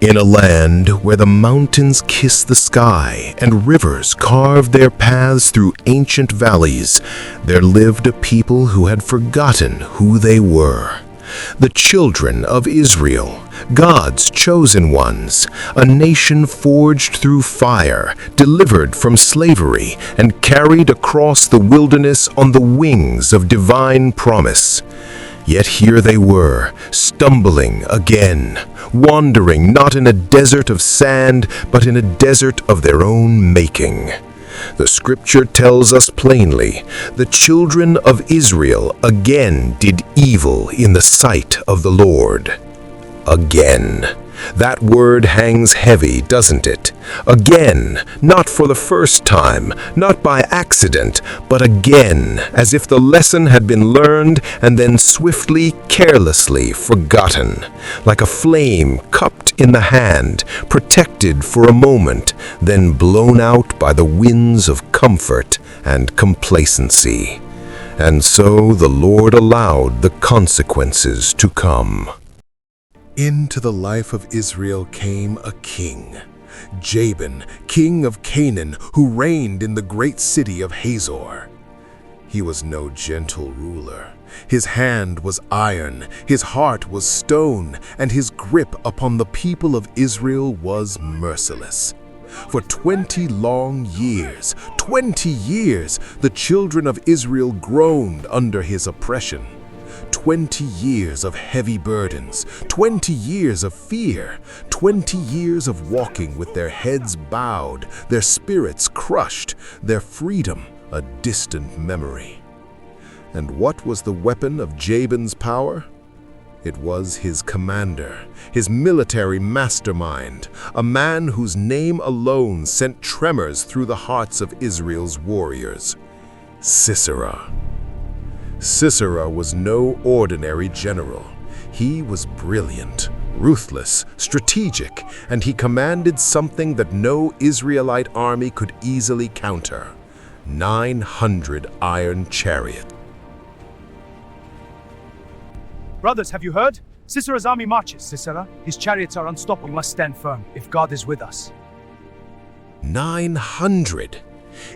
In a land where the mountains kiss the sky and rivers carve their paths through ancient valleys, there lived a people who had forgotten who they were. The children of Israel, God's chosen ones, a nation forged through fire, delivered from slavery, and carried across the wilderness on the wings of divine promise. Yet here they were, stumbling again, wandering not in a desert of sand, but in a desert of their own making. The scripture tells us plainly, the children of Israel again did evil in the sight of the Lord. Again. That word hangs heavy, doesn't it? Again, not for the first time, not by accident, but again, as if the lesson had been learned and then swiftly, carelessly forgotten, like a flame cupped in the hand, protected for a moment, then blown out by the winds of comfort and complacency. And so the Lord allowed the consequences to come. Into the life of Israel came a king, Jabin, king of Canaan, who reigned in the great city of Hazor. He was no gentle ruler. His hand was iron, his heart was stone, and his grip upon the people of Israel was merciless. For 20 long years, 20 years, the children of Israel groaned under his oppression. 20 years of heavy burdens, 20 years of fear, 20 years of walking with their heads bowed, their spirits crushed, their freedom a distant memory. And what was the weapon of Jabin's power? It was his commander, his military mastermind, a man whose name alone sent tremors through the hearts of Israel's warriors, Sisera. Sisera was no ordinary general. He was brilliant, ruthless, strategic, and he commanded something that no Israelite army could easily counter: 900 iron chariots. Brothers, have you heard? Sisera's army marches, Sisera. His chariots are unstoppable. We must stand firm if God is with us. 900!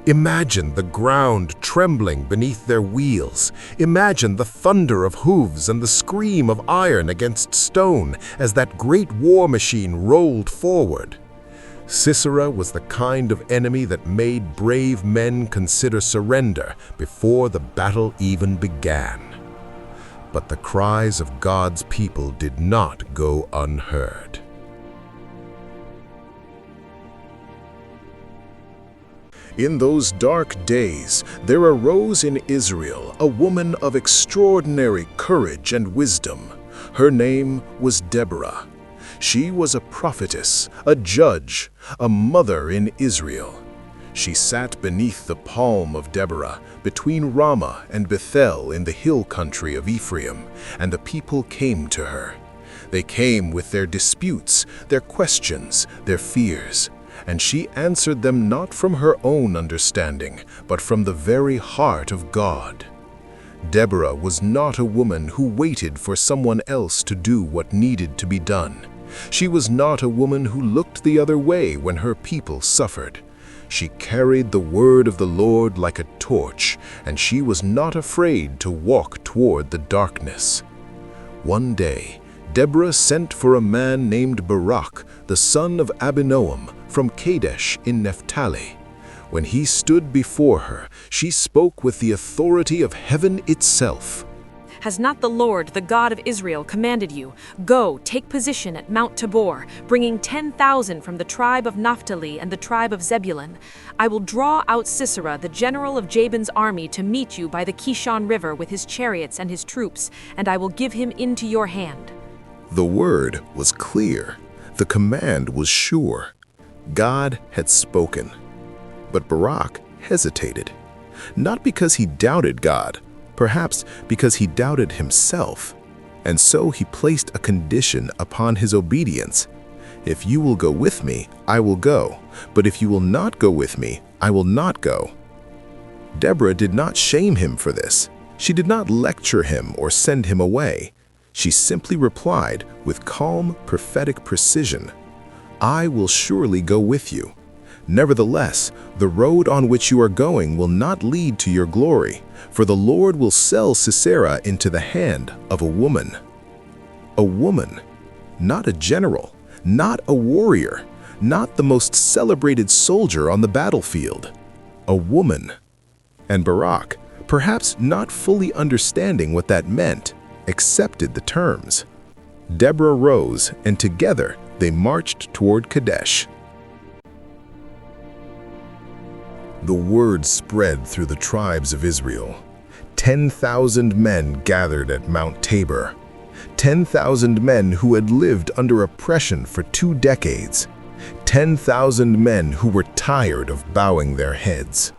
Imagine the ground trembling beneath their wheels. Imagine the thunder of hooves and the scream of iron against stone as that great war machine rolled forward. Sisera was the kind of enemy that made brave men consider surrender before the battle even began. But the cries of God's people did not go unheard. In those dark days, there arose in Israel a woman of extraordinary courage and wisdom. Her name was Deborah. She was a prophetess, a judge, a mother in Israel. She sat beneath the palm of Deborah, between Ramah and Bethel in the hill country of Ephraim, and the people came to her. They came with their disputes, their questions, their fears. And she answered them not from her own understanding, but from the very heart of God. Deborah was not a woman who waited for someone else to do what needed to be done. She was not a woman who looked the other way when her people suffered. She carried the word of the Lord like a torch, and she was not afraid to walk toward the darkness. One day, Deborah sent for a man named Barak, the son of Abinoam, from Kadesh in Naphtali. When he stood before her, she spoke with the authority of heaven itself. Has not the Lord, the God of Israel, commanded you, go, take position at Mount Tabor, bringing 10,000 from the tribe of Naphtali and the tribe of Zebulun? I will draw out Sisera, the general of Jabin's army, to meet you by the Kishon River with his chariots and his troops, and I will give him into your hand. The word was clear. The command was sure. God had spoken. But Barak hesitated, not because he doubted God, perhaps because he doubted himself. And so he placed a condition upon his obedience. If you will go with me, I will go, but if you will not go with me, I will not go. Deborah did not shame him for this. She did not lecture him or send him away. She simply replied with calm, prophetic precision, I will surely go with you. Nevertheless, the road on which you are going will not lead to your glory, for the Lord will sell Sisera into the hand of a woman. A woman, not a general, not a warrior, not the most celebrated soldier on the battlefield. A woman. And Barak, perhaps not fully understanding what that meant, accepted the terms. Deborah rose, and together they marched toward Kadesh. The word spread through the tribes of Israel. 10,000 men gathered at Mount Tabor. 10,000 men who had lived under oppression for 2 decades. 10,000 men who were tired of bowing their heads.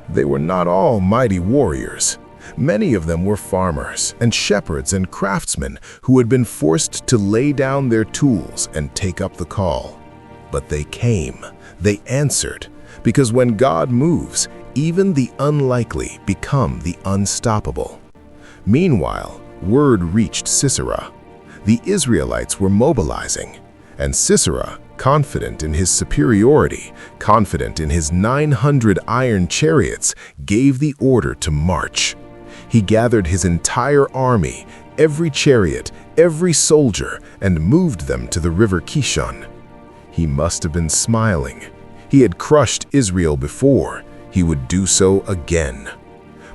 They were not all mighty warriors. Many of them were farmers and shepherds and craftsmen who had been forced to lay down their tools and take up the call. But they came, they answered, because when God moves, even the unlikely become the unstoppable. Meanwhile, word reached Sisera. The Israelites were mobilizing, and Sisera, confident in his superiority, confident in his 900 iron chariots, gave the order to march. He gathered his entire army, every chariot, every soldier, and moved them to the river Kishon. He must have been smiling. He had crushed Israel before. He would do so again.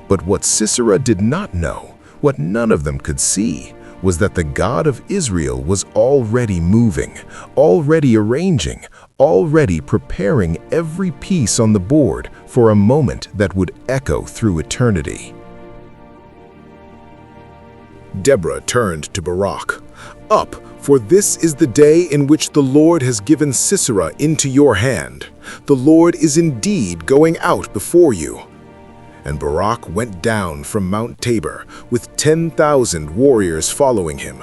But what Sisera did not know, what none of them could see, was that the God of Israel was already moving, already arranging, already preparing every piece on the board for a moment that would echo through eternity. Deborah turned to Barak. "Up, for this is the day in which the Lord has given Sisera into your hand. The Lord is indeed going out before you." And Barak went down from Mount Tabor with 10,000 warriors following him.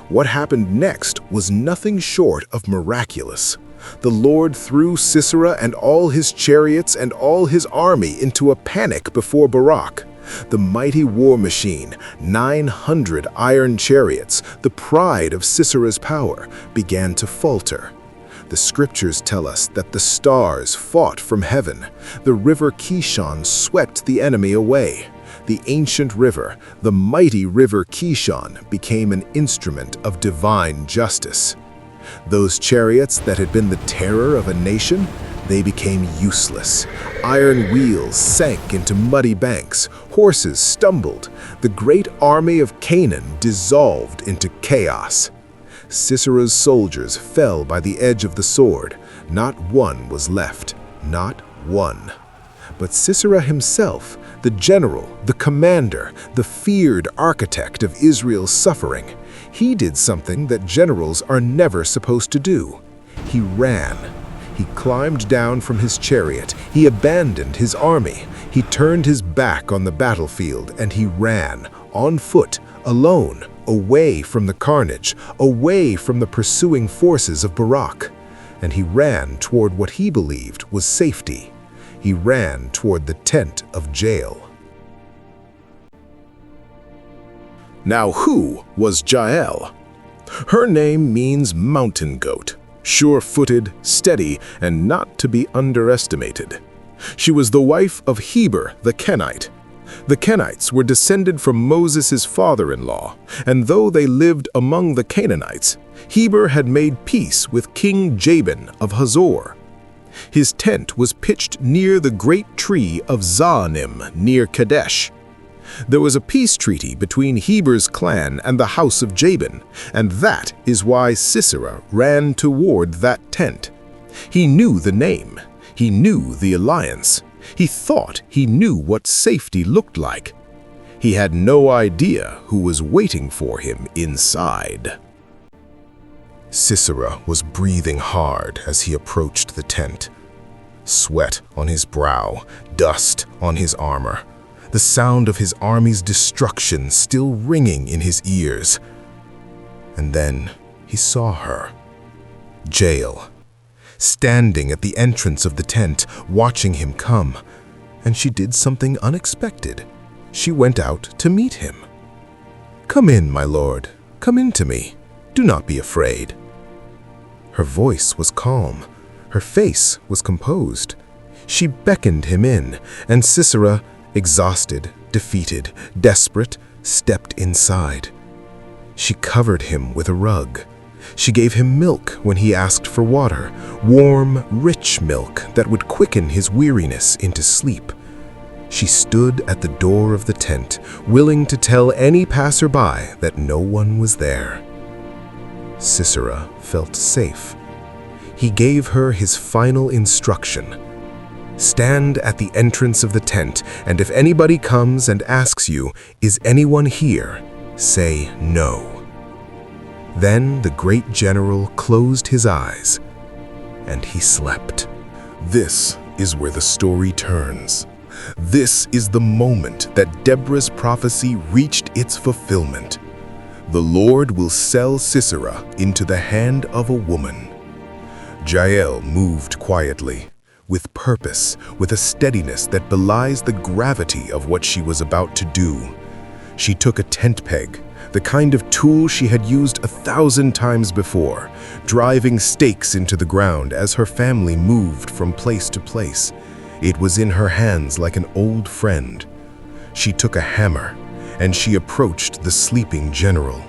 What happened next was nothing short of miraculous. The Lord threw Sisera and all his chariots and all his army into a panic before Barak. The mighty war machine, 900 iron chariots, the pride of Sisera's power, began to falter. The scriptures tell us that the stars fought from heaven. The river Kishon swept the enemy away. The ancient river, the mighty river Kishon, became an instrument of divine justice. Those chariots that had been the terror of a nation, they became useless. Iron wheels sank into muddy banks. Horses stumbled. The great army of Canaan dissolved into chaos. Sisera's soldiers fell by the edge of the sword. Not one was left, not one. But Sisera himself, the general, the commander, the feared architect of Israel's suffering, he did something that generals are never supposed to do. He ran. He climbed down from his chariot. He abandoned his army. He turned his back on the battlefield and he ran, on foot, alone, away from the carnage, away from the pursuing forces of Barak. And he ran toward what he believed was safety. He ran toward the tent of Jael. Now who was Jael? Her name means mountain goat, sure-footed, steady, and not to be underestimated. She was the wife of Heber the Canaanite. The Canaanites were descended from Moses' father-in-law, and though they lived among the Canaanites, Heber had made peace with King Jabin of Hazor. His tent was pitched near the great tree of Zaanim near Kadesh. There was a peace treaty between Heber's clan and the house of Jabin, and that is why Sisera ran toward that tent. He knew the name. He knew the alliance. He thought he knew what safety looked like. He had no idea who was waiting for him inside. Sisera was breathing hard as he approached the tent. Sweat on his brow, dust on his armor. The sound of his army's destruction still ringing in his ears. And then he saw her, Jael, standing at the entrance of the tent, watching him come. And she did something unexpected. She went out to meet him. "Come in, my lord. Come in to me. Do not be afraid." Her voice was calm. Her face was composed. She beckoned him in, and Sisera, exhausted, defeated, desperate, stepped inside. She covered him with a rug. She gave him milk when he asked for water, warm, rich milk that would quicken his weariness into sleep. She stood at the door of the tent, willing to tell any passerby that no one was there. Sisera felt safe. He gave her his final instruction. Stand at the entrance of the tent, and if anybody comes and asks you, "Is anyone here?" say no. Then the great general closed his eyes, and he slept. This is where the story turns. This is the moment that Deborah's prophecy reached its fulfillment. The Lord will sell Sisera into the hand of a woman. Jael moved quietly, with purpose, with a steadiness that belies the gravity of what she was about to do. She took a tent peg, the kind of tool she had used 1,000 times before, driving stakes into the ground as her family moved from place to place. It was in her hands like an old friend. She took a hammer, and she approached the sleeping general.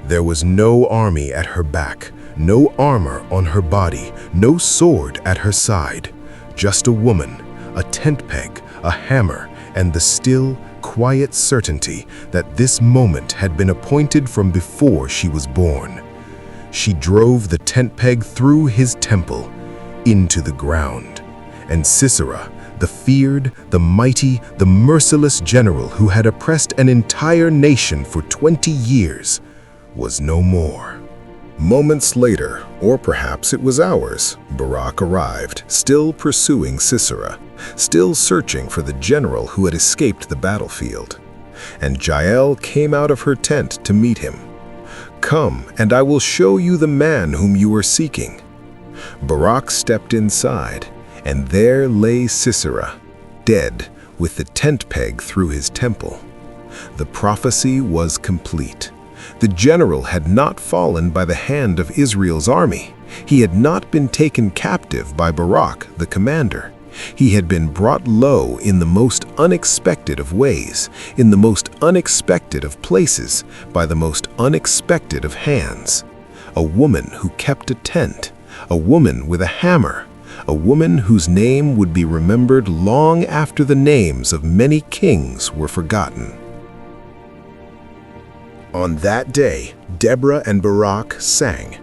There was no army at her back, no armor on her body, no sword at her side. Just a woman, a tent peg, a hammer, and the still, quiet certainty that this moment had been appointed from before she was born. She drove the tent peg through his temple, into the ground. And Sisera, the feared, the mighty, the merciless general who had oppressed an entire nation for 20 years, was no more. Moments later, or perhaps it was hours, Barak arrived, still pursuing Sisera, still searching for the general who had escaped the battlefield. And Jael came out of her tent to meet him. "Come, and I will show you the man whom you are seeking." Barak stepped inside, and there lay Sisera, dead, with the tent peg through his temple. The prophecy was complete. The general had not fallen by the hand of Israel's army. He had not been taken captive by Barak, the commander. He had been brought low in the most unexpected of ways, in the most unexpected of places, by the most unexpected of hands. A woman who kept a tent, a woman with a hammer, a woman whose name would be remembered long after the names of many kings were forgotten. On that day, Deborah and Barak sang.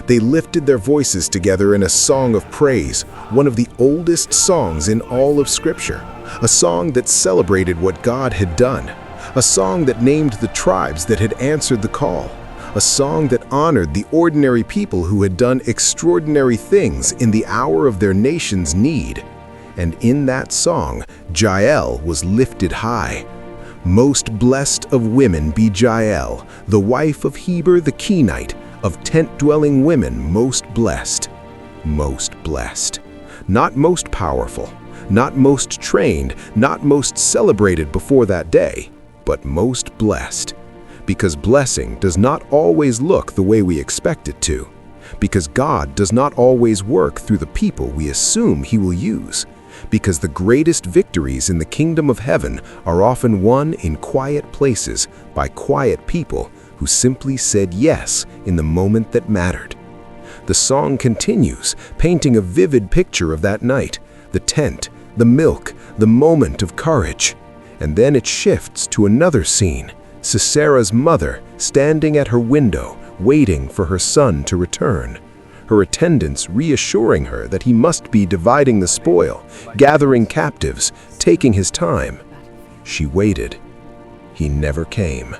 They lifted their voices together in a song of praise, one of the oldest songs in all of Scripture, a song that celebrated what God had done, a song that named the tribes that had answered the call, a song that honored the ordinary people who had done extraordinary things in the hour of their nation's need. And in that song, Jael was lifted high. Most blessed of women be Jael, the wife of Heber the Canaanite, of tent-dwelling women most blessed. Most blessed. Not most powerful, not most trained, not most celebrated before that day, but most blessed. Because blessing does not always look the way we expect it to. Because God does not always work through the people we assume He will use. Because the greatest victories in the kingdom of heaven are often won in quiet places by quiet people who simply said yes in the moment that mattered. The song continues, painting a vivid picture of that night, the tent, the milk, the moment of courage. And then it shifts to another scene, Sisera's mother standing at her window, waiting for her son to return. Her attendants reassuring her that he must be dividing the spoil, gathering captives, taking his time. She waited. He never came.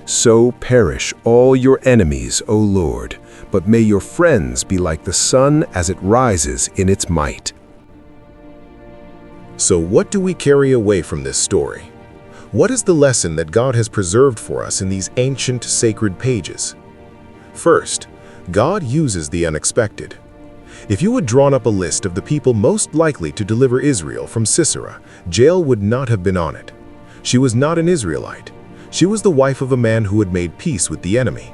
So perish all your enemies, O Lord, but may your friends be like the sun as it rises in its might. So what do we carry away from this story? What is the lesson that God has preserved for us in these ancient sacred pages? First, God uses the unexpected. If you had drawn up a list of the people most likely to deliver Israel from Sisera, Jael would not have been on it. She was not an Israelite. She was the wife of a man who had made peace with the enemy.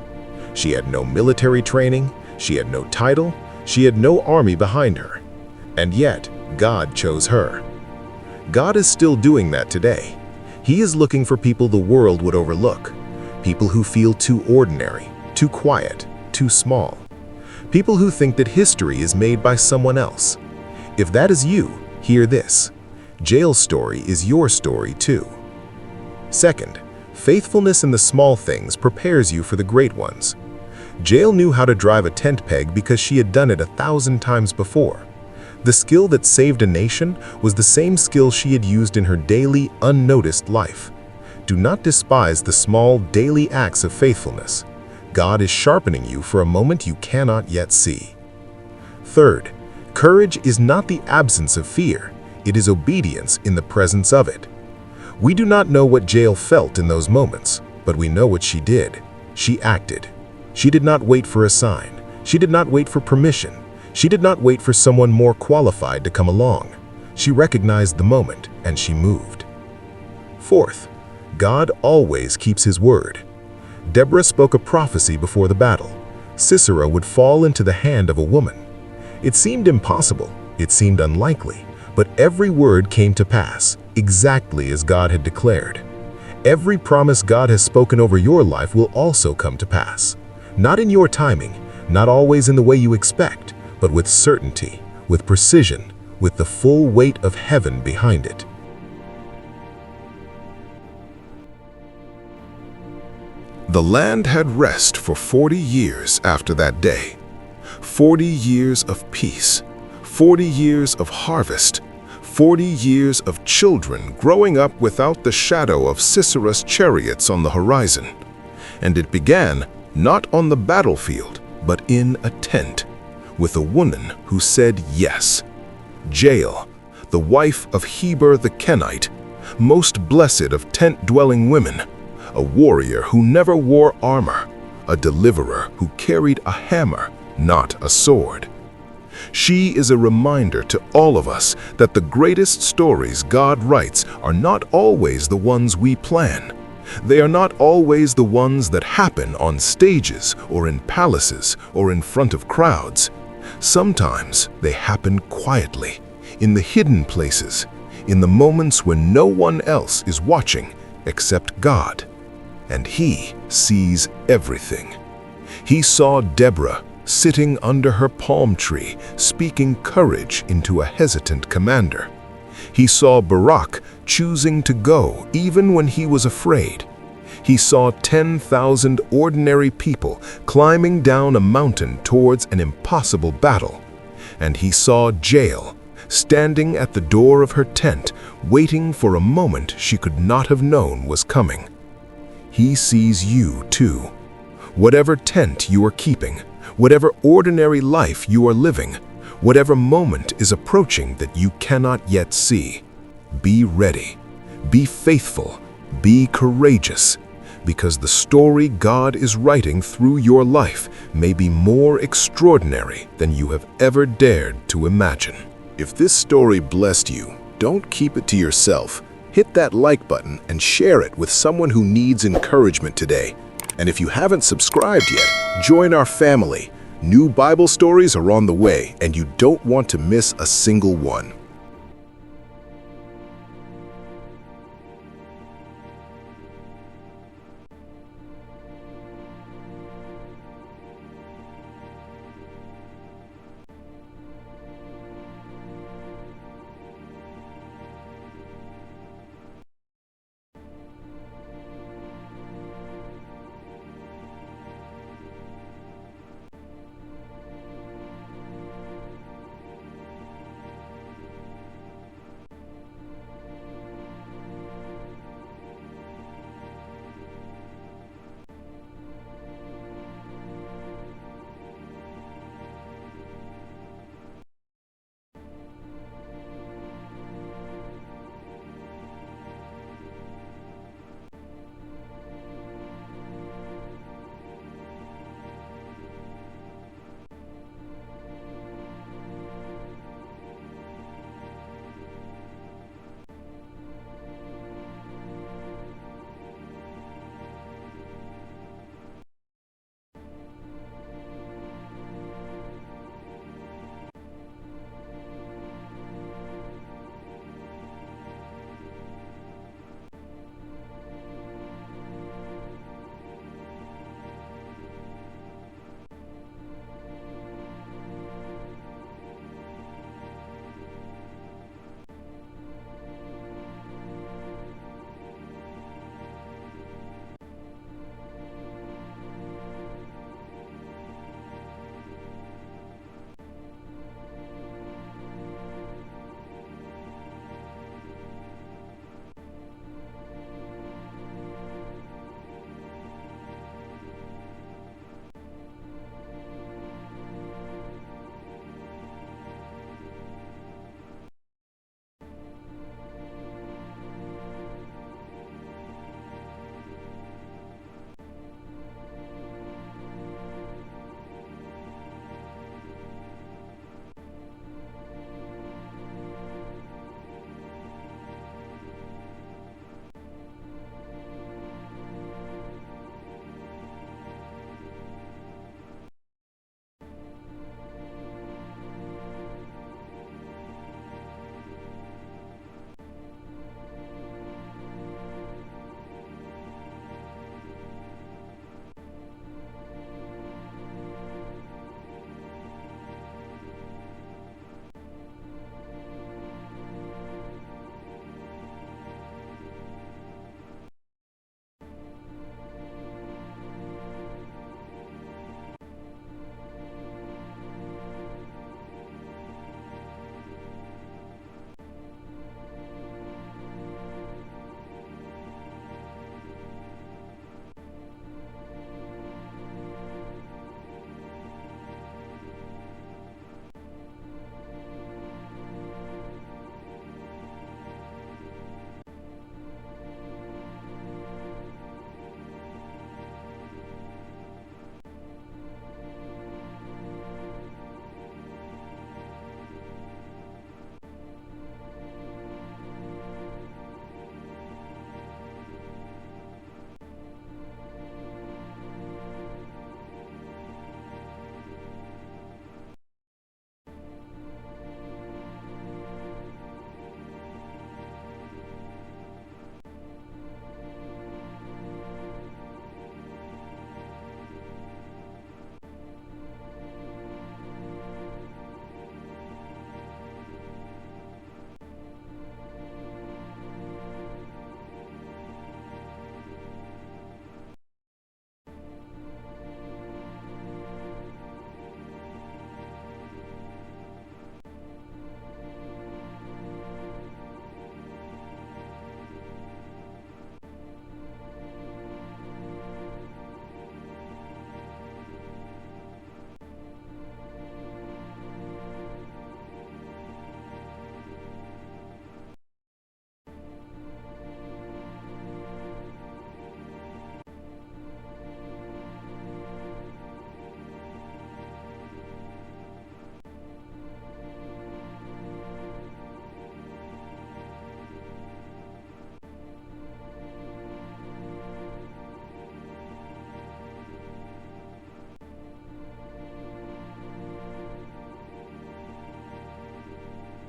She had no military training, She had no title, she had no army behind her. And yet, God chose her. God is still doing that today. He is looking for people the world would overlook. People who feel too ordinary, too quiet, too small. People who think that history is made by someone else. If that is you, hear this. Jael's story is your story too. Second, faithfulness in the small things prepares you for the great ones. Jael knew how to drive a tent peg because she had done it 1,000 times before. The skill that saved a nation was the same skill she had used in her daily, unnoticed life. Do not despise the small, daily acts of faithfulness. God is sharpening you for a moment you cannot yet see. Third, courage is not the absence of fear. It is obedience in the presence of it. We do not know what Jael felt in those moments, but we know what she did. She acted. She did not wait for a sign. She did not wait for permission. She did not wait for someone more qualified to come along. She recognized the moment and she moved. Fourth, God always keeps his word. Deborah spoke a prophecy before the battle. Sisera would fall into the hand of a woman. It seemed impossible. It seemed unlikely. But every word came to pass, exactly as God had declared. Every promise God has spoken over your life will also come to pass. Not in your timing, not always in the way you expect, but with certainty, with precision, with the full weight of heaven behind it. The land had rest for 40 years after that day. 40 years of peace, 40 years of harvest, 40 years of children growing up without the shadow of Sisera's chariots on the horizon. And it began not on the battlefield, but in a tent, with a woman who said yes. Jael, the wife of Heber the Canaanite, most blessed of tent-dwelling women, a warrior who never wore armor, a deliverer who carried a hammer, not a sword. She is a reminder to all of us that the greatest stories God writes are not always the ones we plan. They are not always the ones that happen on stages or in palaces or in front of crowds. Sometimes they happen quietly, in the hidden places, in the moments when no one else is watching except God. And He sees everything. He saw Deborah sitting under her palm tree, speaking courage into a hesitant commander. He saw Barak choosing to go even when he was afraid. He saw 10,000 ordinary people climbing down a mountain towards an impossible battle. And he saw Jael standing at the door of her tent, waiting for a moment she could not have known was coming. He sees you too. Whatever tent you are keeping, whatever ordinary life you are living, whatever moment is approaching that you cannot yet see, be ready, be faithful, be courageous, because the story God is writing through your life may be more extraordinary than you have ever dared to imagine. If this story blessed you, don't keep it to yourself. Hit that like button and share it with someone who needs encouragement today. And if you haven't subscribed yet, join our family. New Bible stories are on the way, and you don't want to miss a single one.